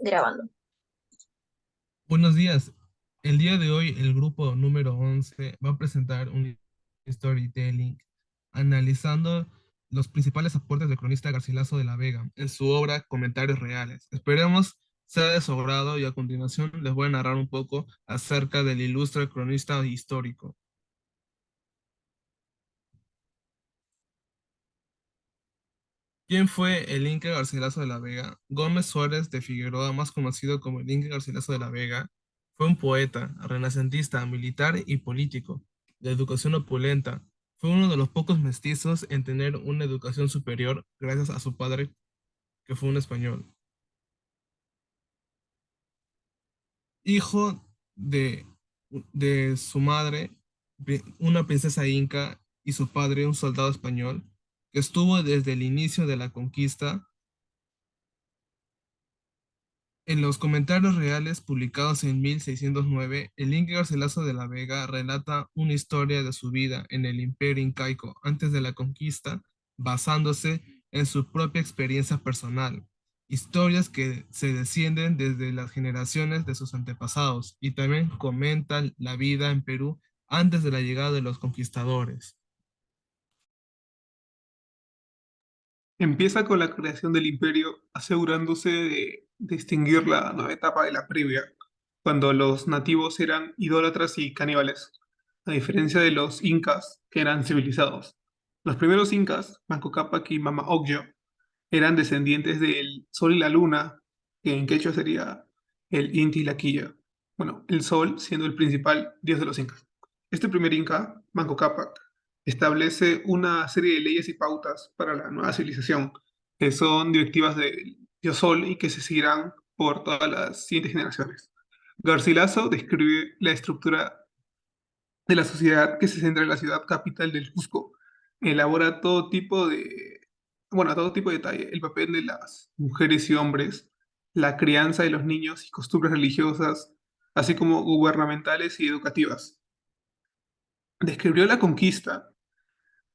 Grabando. Buenos días. El día de hoy el grupo número 11 va a presentar un storytelling analizando los principales aportes del cronista Garcilaso de la Vega en su obra Comentarios Reales. Esperemos sea de su agrado y a continuación les voy a narrar un poco acerca del ilustre cronista histórico. ¿Quién fue el Inca Garcilaso de la Vega? Gómez Suárez de Figueroa, más conocido como el Inca Garcilaso de la Vega, fue un poeta, renacentista, militar y político, de educación opulenta. Fue uno de los pocos mestizos en tener una educación superior gracias a su padre, que fue un español. Hijo de, de su madre, una princesa inca, y su padre, un soldado español, que estuvo desde el inicio de la conquista. En los comentarios reales publicados en 1609, el Inca Garcilaso de la Vega relata una historia de su vida en el Imperio Incaico antes de la conquista, basándose en su propia experiencia personal. Historias que se descienden desde las generaciones de sus antepasados y también comentan la vida en Perú antes de la llegada de los conquistadores. Empieza con la creación del imperio, asegurándose de distinguir la nueva etapa de la previa, cuando los nativos eran idólatras y caníbales, a diferencia de los incas, que eran civilizados. Los primeros incas, Manco Cápac y Mama Ocllo, eran descendientes del sol y la luna, que en quechua sería el Inti Laquilla. Bueno, el sol siendo el principal dios de los incas. Este primer inca, Manco Cápac, establece una serie de leyes y pautas para la nueva civilización, que son directivas del dios sol y que se seguirán por todas las siguientes generaciones. Garcilaso describe la estructura de la sociedad que se centra en la ciudad capital del Cusco. Elabora todo tipo de detalle, el papel de las mujeres y hombres, la crianza de los niños y costumbres religiosas, así como gubernamentales y educativas. Describió la conquista,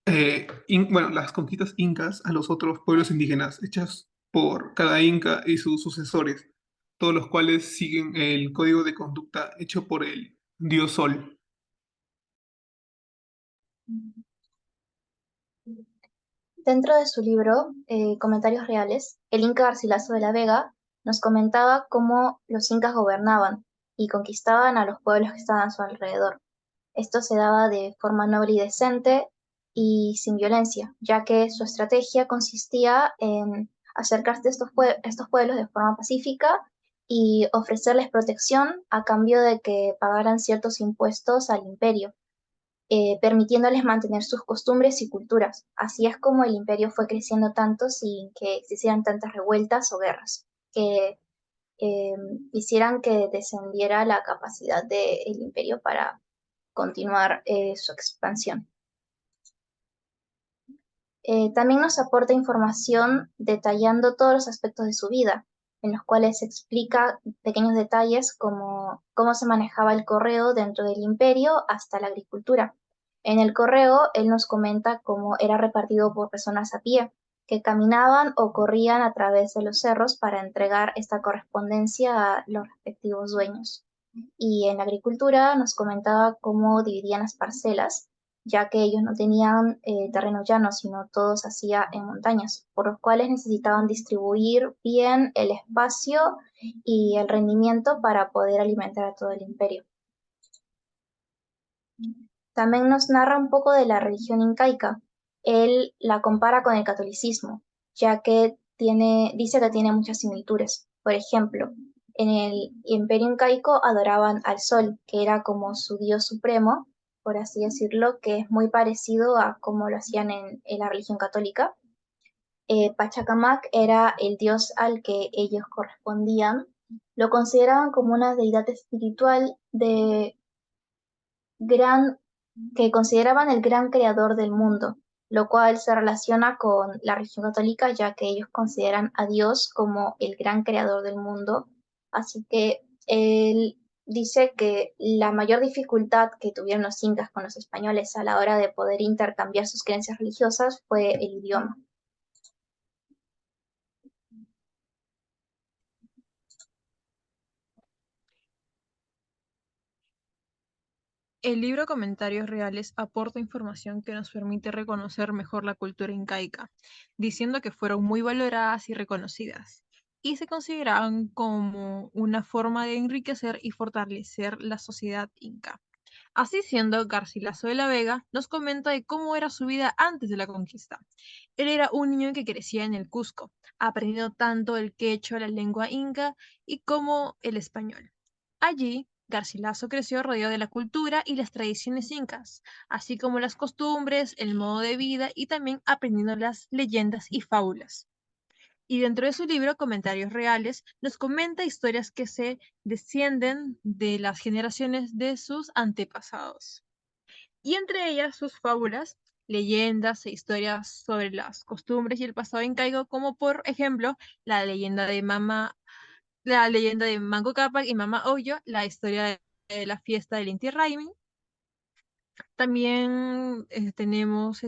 las conquistas incas a los otros pueblos indígenas, hechas por cada inca y sus sucesores, todos los cuales siguen el código de conducta hecho por el dios Sol. Dentro de su libro, Comentarios Reales, el Inca Garcilaso de la Vega nos comentaba cómo los incas gobernaban y conquistaban a los pueblos que estaban a su alrededor. Esto se daba de forma noble y decente y sin violencia, ya que su estrategia consistía en acercarse a estos pueblos de forma pacífica y ofrecerles protección a cambio de que pagaran ciertos impuestos al imperio, permitiéndoles mantener sus costumbres y culturas. Así es como el imperio fue creciendo tanto sin que existieran tantas revueltas o guerras, que eh, hicieran que descendiera la capacidad del imperio para continuar su expansión. También nos aporta información detallando todos los aspectos de su vida, en los cuales se explica pequeños detalles como cómo se manejaba el correo dentro del imperio hasta la agricultura. En el correo, él nos comenta cómo era repartido por personas a pie, que caminaban o corrían a través de los cerros para entregar esta correspondencia a los respectivos dueños. Y en la agricultura nos comentaba cómo dividían las parcelas, ya que ellos no tenían terreno llano, sino todo se hacía en montañas, por los cuales necesitaban distribuir bien el espacio y el rendimiento para poder alimentar a todo el imperio. También nos narra un poco de la religión incaica. Él la compara con el catolicismo, ya que dice que tiene muchas similitudes. Por ejemplo, en el imperio incaico adoraban al sol, que era como su dios supremo, por así decirlo, que es muy parecido a como lo hacían en la religión católica. Pachacamac era el dios al que ellos correspondían. Lo consideraban como una deidad espiritual de gran que consideraban el gran creador del mundo, lo cual se relaciona con la religión católica, ya que ellos consideran a Dios como el gran creador del mundo. Así que él dice que la mayor dificultad que tuvieron los incas con los españoles a la hora de poder intercambiar sus creencias religiosas fue el idioma. El libro Comentarios Reales aporta información que nos permite reconocer mejor la cultura incaica, diciendo que fueron muy valoradas y reconocidas, y se consideraban como una forma de enriquecer y fortalecer la sociedad inca. Así siendo, Garcilaso de la Vega nos comenta de cómo era su vida antes de la conquista. Él era un niño que crecía en el Cusco, aprendiendo tanto el quechua, la lengua inca, y como el español. Allí, Garcilaso creció rodeado de la cultura y las tradiciones incas, así como las costumbres, el modo de vida y también aprendiendo las leyendas y fábulas. Y dentro de su libro, Comentarios Reales, nos comenta historias que se descienden de las generaciones de sus antepasados. Y entre ellas sus fábulas, leyendas e historias sobre las costumbres y el pasado incaico, como por ejemplo la leyenda de Manco Cápac y Mama Oyo, la historia de la fiesta del Inti Raymi. También tenemos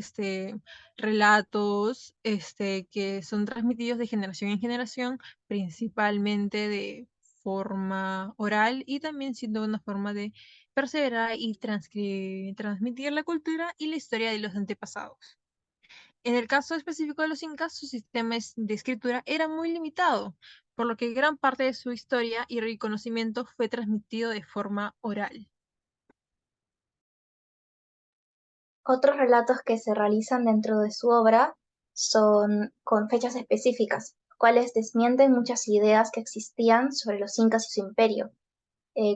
relatos que son transmitidos de generación en generación, principalmente de forma oral y también siendo una forma de perseverar y transmitir la cultura y la historia de los antepasados. En el caso específico de los incas, su sistema de escritura era muy limitado, por lo que gran parte de su historia y reconocimiento fue transmitido de forma oral. Otros relatos que se realizan dentro de su obra son con fechas específicas, cuales desmienten muchas ideas que existían sobre los incas y su imperio,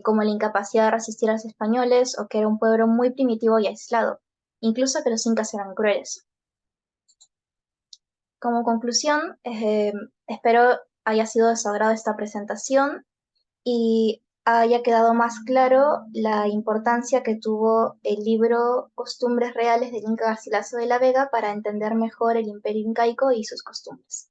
como la incapacidad de resistir a los españoles o que era un pueblo muy primitivo y aislado, incluso que los incas eran crueles. Como conclusión, espero haya sido de su agrado esta presentación y haya quedado más claro la importancia que tuvo el libro Costumbres Reales del Inca Garcilaso de la Vega para entender mejor el imperio incaico y sus costumbres.